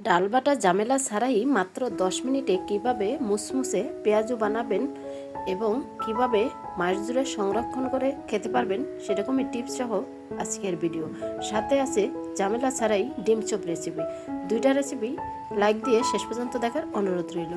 ডাল বাটা ঝামেলা ছাড়াই মাত্র 10 মিনিটে কিভাবে মুসমুসে পেঁয়াজু বানাবেন এবং কিভাবে মাস জুড়ে সংরক্ষণ করে খেতে পারবেন সেরকমই টিপস সহ আজকের ভিডিও। সাথে আছে ঝামেলা ছাড়াই ডিম চপ রেসিপি। দুইটা রেসিপি লাইক দিয়ে শেষ পর্যন্ত দেখার অনুরোধ রইল।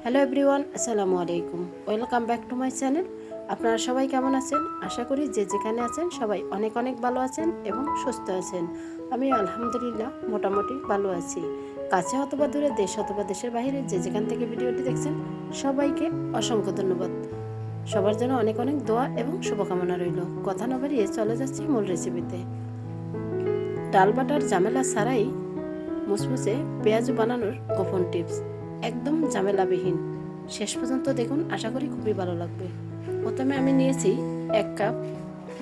হ্যালো এভরিওয়ান, আসসালামু আলাইকুম, welcome back to my channel. আপনারা সবাই কেমন আছেন? আশা করি যে যেখানে আছেন সবাই অনেক অনেক ভালো আছেন এবং সুস্থ আছেন। আমি আলহামদুলিল্লাহ মোটামুটি ভালো আছি। কাছে অথবা দূরে, দেশ অথবা দেশের বাইরে যে যেখান থেকে ভিডিওটি দেখছেন সবাইকে অসংখ্য ধন্যবাদ। সবার জন্য অনেক অনেক দোয়া এবং শুভকামনা রইল। কথা না বাড়িয়ে চলে যাচ্ছি মূল রেসিপিতে। ডাল বাটার ঝামেলা ছাড়াই মুসমুসে পেঁয়াজ বানানোর গোপন টিপস, একদম ঝামেলাবিহীন। শেষ পর্যন্ত দেখুন, আশা করি খুবই ভালো লাগবে। প্রথমে আমি নিয়েছি 1 কাপ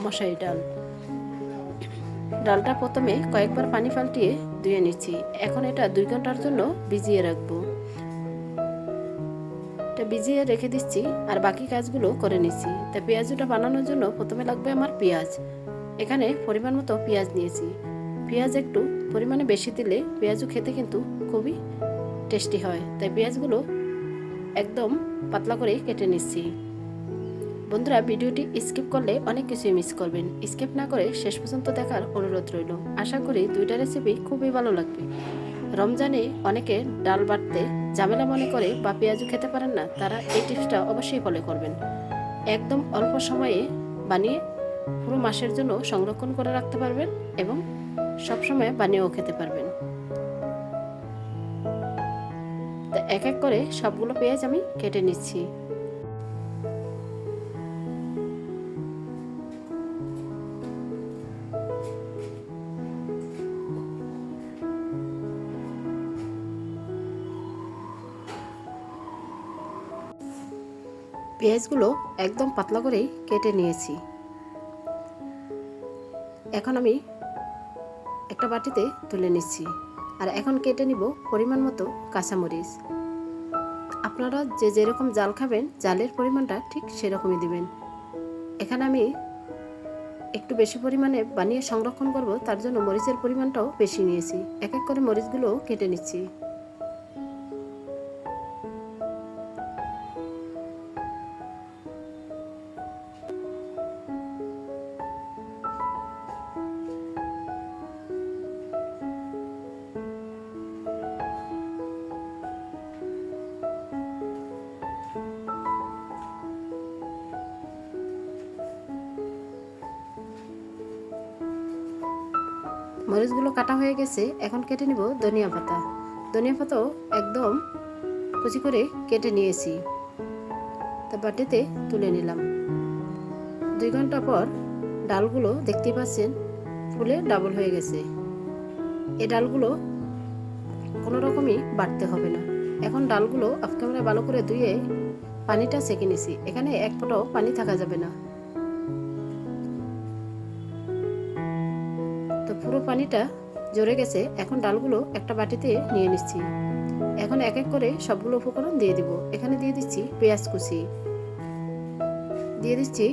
মশারি ডাল। ডালটা প্রথমে কয়েকবার পানি পাল্টিয়ে ধুয়ে নিচ্ছি। এখন এটা 2 ঘন্টার জন্য ভিজিয়ে রাখবো। এটা ভিজিয়ে রেখে দিচ্ছি আর বাকি কাজগুলো করে নিচ্ছি। তা পেঁয়াজটা বানানোর জন্য প্রথমে লাগবে আমার পেঁয়াজ। এখানে পরিমাণ মতো পেঁয়াজ নিয়েছি। পেঁয়াজ একটু পরিমাণে বেশি দিলে পেঁয়াজও খেতে কিন্তু খুবই টেস্টি হয়। তাই পেঁয়াজগুলো একদম পাতলা করে কেটে নিচ্ছি। বন্ধুরা, ভিডিওটি স্কিপ করলে অনেক কিছুই মিস করবেন। স্কিপ না করে শেষ পর্যন্ত দেখার অনুরোধ রইল। আশা করি দুইটা রেসিপি খুবই ভালো লাগবে। রমজানে অনেকে ডাল বাটতে ঝামেলা মনে করে বা পেঁয়াজু খেতে পারেন না, তারা এই টিপসটা অবশ্যই ফলো করবেন। একদম অল্প সময়ে বানিয়ে পুরো মাসের জন্য সংরক্ষণ করে রাখতে পারবেন এবং সবসময় বানিয়েও খেতে পারবেন। তো এক এক করে সবগুলো পেঁয়াজ আমি কেটে নিচ্ছি। পেঁয়াজগুলো একদম পাতলা করেই কেটে নিয়েছি। এখন আমি একটা বাটিতে তুলে নিচ্ছি আর এখন কেটে নিব পরিমাণ মতো কাঁচামরিচ। আপনারা যে যেরকম জাল খাবেন, জালের পরিমাণটা ঠিক সেরকমই দিবেন। এখানে আমি একটু বেশি পরিমাণে বানিয়ে সংরক্ষণ করব, তার জন্য মরিচের পরিমাণটাও বেশি নিয়েছি। এক এক করে মরিচগুলো কেটে নিচ্ছি। মরিচগুলো কাটা হয়ে গেছে। এখন কেটে নিব ধনিয়া পাতা। ধনিয়া পাতাও একদম কুচি করে কেটে নিয়েছি। তা বাটিতে তুলে নিলাম। 2 ঘন্টা পর ডালগুলো দেখতে পাচ্ছেন ফুলে ডাবল হয়ে গেছে। এই ডালগুলো কোনো রকমই বাটতে হবে না। এখন ডালগুলো অফ ক্যামেরায় ভালো করে ধুয়ে পানিটা ছেঁকে নিছি। এখানে এক ফোঁটাও পানি থাকা যাবে না। তো পুরো পানিটা ঝরে গেছে। এখন ডালগুলো একটা বাটিতে নিয়ে নিচ্ছি। এখন এক এক করে সবগুলো উপকরণ দিয়ে দিব। এখানে দিয়ে দিচ্ছি পেঁয়াজ কুচি, দিয়ে দিচ্ছি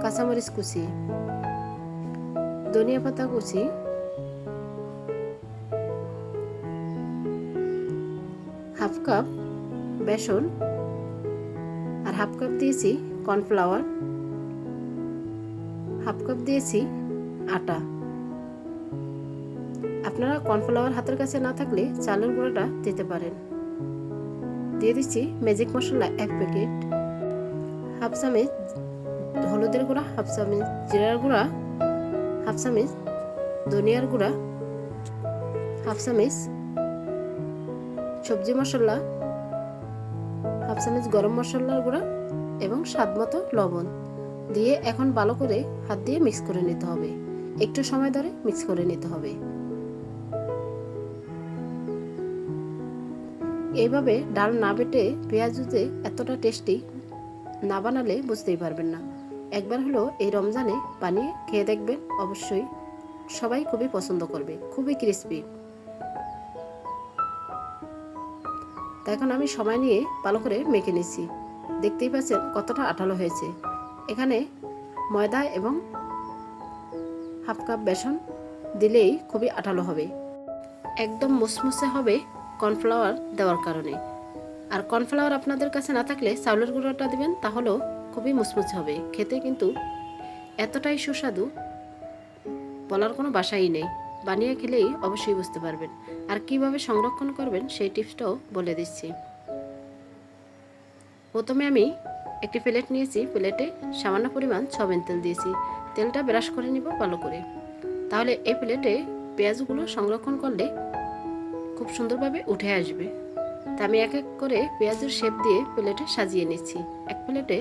কাঁচামরিচ কুচি, ধনিয়া পাতা কুচি, হাফ কাপ বেসন আর হাফ কাপ দিয়েছি কর্নফ্লাওয়ার, হাফ কাপ দিয়েছি আটা। আপনারা কর্নফ্লাওয়ার হাতের কাছে না থাকলে চালের গুঁড়োটা দিতে পারেন। দিয়ে দিচ্ছি ম্যাজিক মশলা 1 প্যাকেট, হাফ চামচ হলুদের গুঁড়া, হাফ চামচ জিরার গুঁড়া, হাফ চামচ ধনিয়ার গুঁড়া, হাফ চামচ সবজি মশলা, হাফ চামচ গরম মশলার গুঁড়া এবং স্বাদ মতো লবণ দিয়ে এখন ভালো করে হাত দিয়ে মিক্স করে নিতে হবে। একটু সময় ধরে মিক্স করে নিতে হবে। এইভাবে ডাল না বেটে পেঁয়াজ যে এতটা টেস্টি না বানালে বুঝতেই পারবেন না। একবার হলো এই রমজানে বানিয়ে খেয়ে দেখবেন, অবশ্যই সবাই খুবই পছন্দ করবে। খুবই ক্রিস্পি। তা এখন আমি সময় নিয়ে ভালো করে মেখে নিচ্ছি। দেখতেই পাচ্ছেন কতটা আঠালো হয়েছে। এখানে ময়দা এবং হাফ কাপ বেসন দিলেই খুবই আঠালো হবে। একদম মুসমুসে হবে কর্নফ্লাওয়ার দেওয়ার কারণে। আর কর্নফ্লাওয়ার আপনাদের কাছে না থাকলে চাউলের গুঁড়োটা দিবেন, তাহলেও খুবই মুসমুসে হবে। খেতে কিন্তু এতটাই সুস্বাদু, বলার কোনো ভাষাই নেই। বানিয়ে খেলেই অবশ্যই বুঝতে পারবেন। আর কিভাবে সংরক্ষণ করবেন সেই টিপসটাও বলে দিচ্ছি। প্রথমে আমি একটি প্লেট নিয়েছি, প্লেটে সামান্য পরিমাণ সয়াবিন তেল দিয়েছি। তেলটা ব্রাশ করে নিব ভালো করে, তাহলে এই প্লেটে পেঁয়াজগুলো সংরক্ষণ করলে খুব সুন্দরভাবে উঠে আসবে। তা আমি এক এক করে পেঁয়াজের শেপ দিয়ে প্লেটে সাজিয়ে নিচ্ছি। এক প্লেটে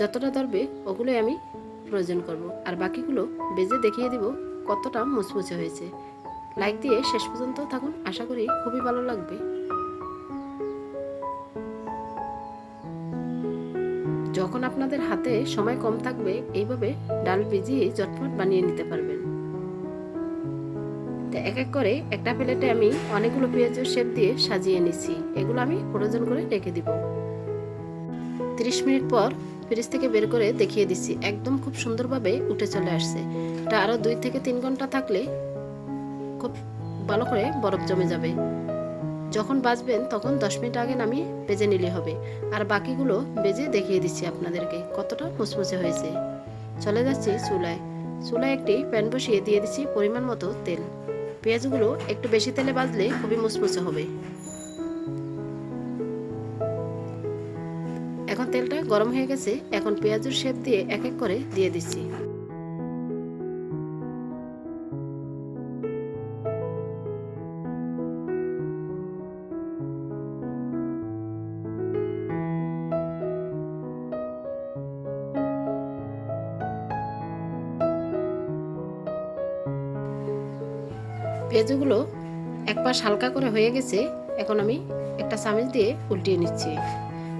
যতটা ধরবে ওগুলোই আমি প্রয়োজন করব, আর বাকিগুলো ভেজে দেখিয়ে দিব কতটা মুচমুচে হয়েছে। লাইক দিয়ে শেষ পর্যন্ত থাকুন, আশা করি খুবই ভালো লাগবে। যখন আপনাদের হাতে সময় কম থাকবে, এইভাবে ডাল ভিজিয়ে ঝটপট বানিয়ে নিতে পারবেন। তো এক এক করে একটা প্লেটে আমি অনেকগুলো পেঁয়াজের শেপ দিয়ে সাজিয়ে নিচ্ছি। এগুলো আমি ফ্রোজেন করে রেখে দিব। 30 মিনিট পর ফ্রিজ থেকে বের করে দেখিয়ে দিচ্ছি, একদম খুব সুন্দরভাবে উঠে চলে আসছে। এটা আরও 2 থেকে 3 ঘন্টা থাকলে খুব ভালো করে বরফ জমে যাবে। যখন ভাজবেন তখন 10 মিনিট আগে নামিয়ে ভেজে নিলে হবে। আর বাকিগুলো ভেজে দেখিয়ে দিচ্ছি আপনাদেরকে কতটা মুচমুচে হয়েছে। চলে যাচ্ছি চুলায়। চুলায় একটি প্যান বসিয়ে দিয়ে দিচ্ছি পরিমাণ মতো তেল। পেঁয়াজগুলো একটু বেশি তেলে ভাজলে খুবই মুচমুচে হবে। এখন তেলটা গরম হয়ে গেছে, এখন পেঁয়াজের শেপ দিয়ে এক এক করে দিয়ে দিচ্ছি। পেঁয়াজগুলো এক পাশ হালকা করে হয়ে গেছে, এখন আমি একটা চামচ দিয়ে উল্টিয়ে নিচ্ছি।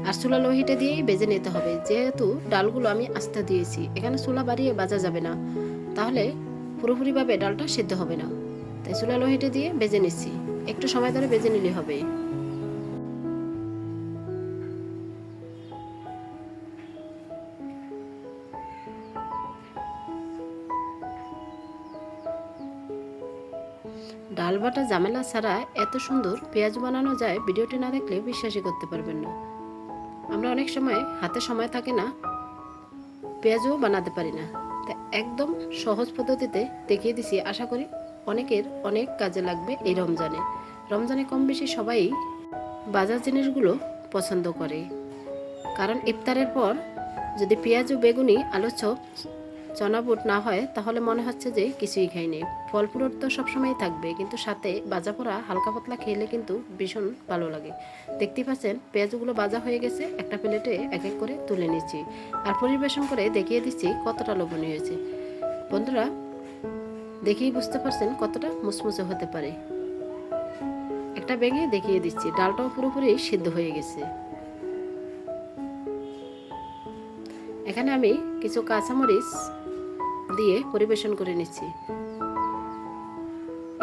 আর চুলা লো হিটে দিয়েই ভেজে নিতে হবে, যেহেতু ডালগুলো আমি আস্তে দিয়েছি। এখানে চুলা বাড়িয়ে ভাজা যাবে না, তাহলে পুরোপুরিভাবে ডালটা সিদ্ধ হবে না। তাই চুলা লো হিটে দিয়ে ভেজে নিচ্ছি, একটু সময় ধরে ভেজে নিলে হবে। ডাল বাটা ঝামেলা ছাড়া এত সুন্দর পেঁয়াজ বানানো যায়, ভিডিওটি না দেখলে বিশ্বাসই করতে পারবেন না। আমরা অনেক সময় হাতে সময় থাকে না, পেঁয়াজও বানাতে পারি না। তা একদম সহজ পদ্ধতিতে দেখিয়ে দিছি, আশা করি অনেকের অনেক কাজে লাগবে এই রমজানে। রমজানে কম বেশি সবাই বাজার জিনিসগুলো পছন্দ করে, কারণ ইফতারের পর যদি পেঁয়াজ ও বেগুনি, আলু চপ, চনা বুট না হয় তাহলে মনে হচ্ছে যে কিছুই খাইনি। ফল ফ্রুট তো সবসময়ই থাকবে, কিন্তু সাথে ভাজা পোড়া হালকা পাতলা খেলে কিন্তু ভীষণ ভালো লাগে। দেখতেই পাচ্ছেন পেঁয়াজগুলো ভাজা হয়ে গেছে, একটা প্লেটে এক এক করে তুলে নিচ্ছি। আর পরিবেশন করে দেখিয়ে দিচ্ছি কতটা লোভনীয় হয়েছে। বন্ধুরা, দেখেই বুঝতে পারছেন কতটা মুচমুচে হতে পারে। একটা ভেঙে দেখিয়ে দিচ্ছি, ডালটাও পুরোপুরি সিদ্ধ হয়ে গেছে। এখানে আমি কিছু কাঁচামরিচ দিয়ে পরিবেশন করে নিচ্ছি।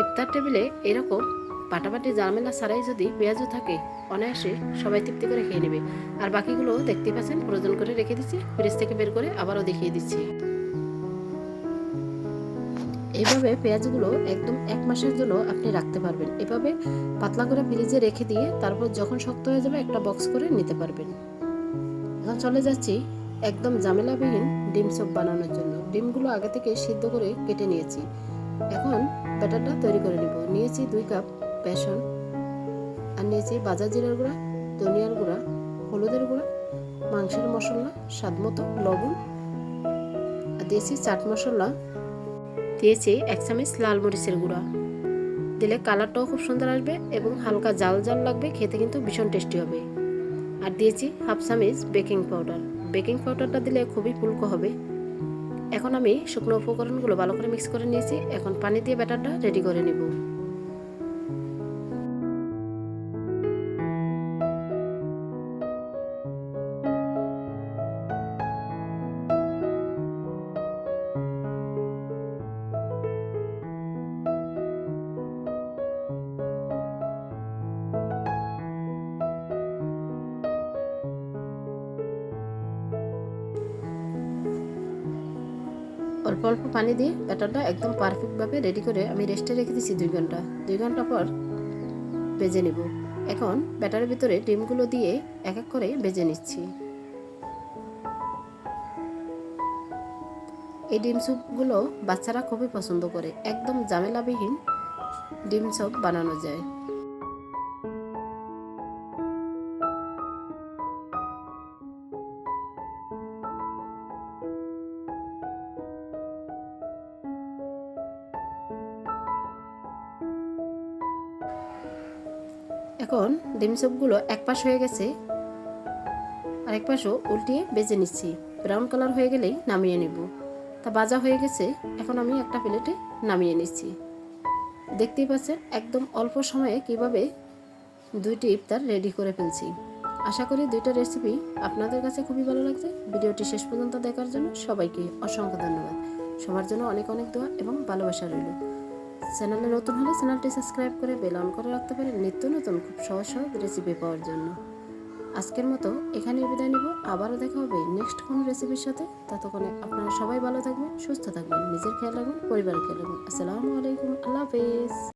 ইফতার টেবিলে এরকম পাটাপাটি ঝামেলা ছাড়াই যদি পেঁয়াজও থাকে, অনায়াসে সবাই তৃপ্তি করে খেয়ে নেবে। আর বাকিগুলো দেখতে পাচ্ছেন ফ্রোজেন করে রেখে দিচ্ছি, ফ্রিজ থেকে বের করে আবারও দেখিয়ে দিচ্ছি। এইভাবে পেঁয়াজগুলো একদম 1 মাসের জন্য আপনি রাখতে পারবেন। এভাবে পাতলা করে ফ্রিজে রেখে দিয়ে তারপর যখন শক্ত হয়ে যাবে একটা বক্স করে নিতে পারবেন। এখন চলে যাচ্ছি একদম ঝামেলাবিহীন ডিম চপ বানানোর জন্য। ডিমগুলো আগে থেকে সিদ্ধ করে কেটে নিয়েছি। এখন ব্যাটারটা তৈরি করে নিব। নিয়েছি 2 কাপ বেসন, আর নিয়েছি ভাজা জিরার গুঁড়া, ধনিয়ার গুঁড়া, হলুদের গুঁড়া, মাংসের মশলা, স্বাদ মতো লবণ, আর দিয়েছি চাট মশলা, দিয়েছি 1 চামচ লাল মরিচের গুঁড়া। দিলে কালারটাও খুব সুন্দর আসবে এবং হালকা জাল জাল লাগবে, খেতে কিন্তু ভীষণ টেস্টি হবে। আর দিয়েছি 1/2 চামচ বেকিং পাউডার। বেকিং পাউডারটা দিলে খুবই ফুলকো হবে। এখন আমি শুকনো উপকরণগুলো ভালো করে মিক্স করে নিয়েছি। এখন পানি দিয়ে ব্যাটারটা রেডি করে নেব। অল্প অল্প পানি দিয়ে ব্যাটারটা একদম পারফেক্টভাবে রেডি করে আমি রেস্টে রেখে দিচ্ছি 2 ঘন্টা। 2 ঘন্টা পর ভেজে নেব। এখন ব্যাটারের ভিতরে ডিমগুলো দিয়ে এক এক করে ভেজে নিচ্ছি। এই ডিম স্যুপগুলো বাচ্চারা খুবই পছন্দ করে, একদম ঝামেলাবিহীন ডিম স্যুপ বানানো যায়। এখন ডিম স্যুপগুলো এক পাশ হয়ে গেছে, আরেক পাশও উল্টিয়ে ভেজে নিচ্ছি। ব্রাউন কালার হয়ে গেলেই নামিয়ে নেব। তা ভাজা হয়ে গেছে, এখন আমি একটা প্লেটে নামিয়ে নিচ্ছি। দেখতেই পাচ্ছেন একদম অল্প সময়ে কিভাবে 2টি ইফতার রেডি করে ফেলছি। আশা করি 2টা রেসিপি আপনাদের কাছে খুবই ভালো লাগছে। ভিডিওটি শেষ পর্যন্ত দেখার জন্য সবাইকে অসংখ্য ধন্যবাদ। সবার জন্য অনেক অনেক দোয়া এবং ভালোবাসা রইল। চ্যানেলে নতুন হলে চ্যানেলটি সাবস্ক্রাইব করে বেল অন করে রাখতে পারেন নিত্য নতুন খুব সহজ সহজ রেসিপি পাওয়ার জন্য। আজকের মতো এখানেই বিদায় নেব। আবারও দেখা হবে নেক্সট কোনো রেসিপির সাথে। ততক্ষণে আপনারা সবাই ভালো থাকবেন, সুস্থ থাকবেন, নিজের খেয়াল রাখবেন, পরিবারের খেয়াল রাখবেন। আসসালামু আলাইকুম, আল্লাহ হাফেজ।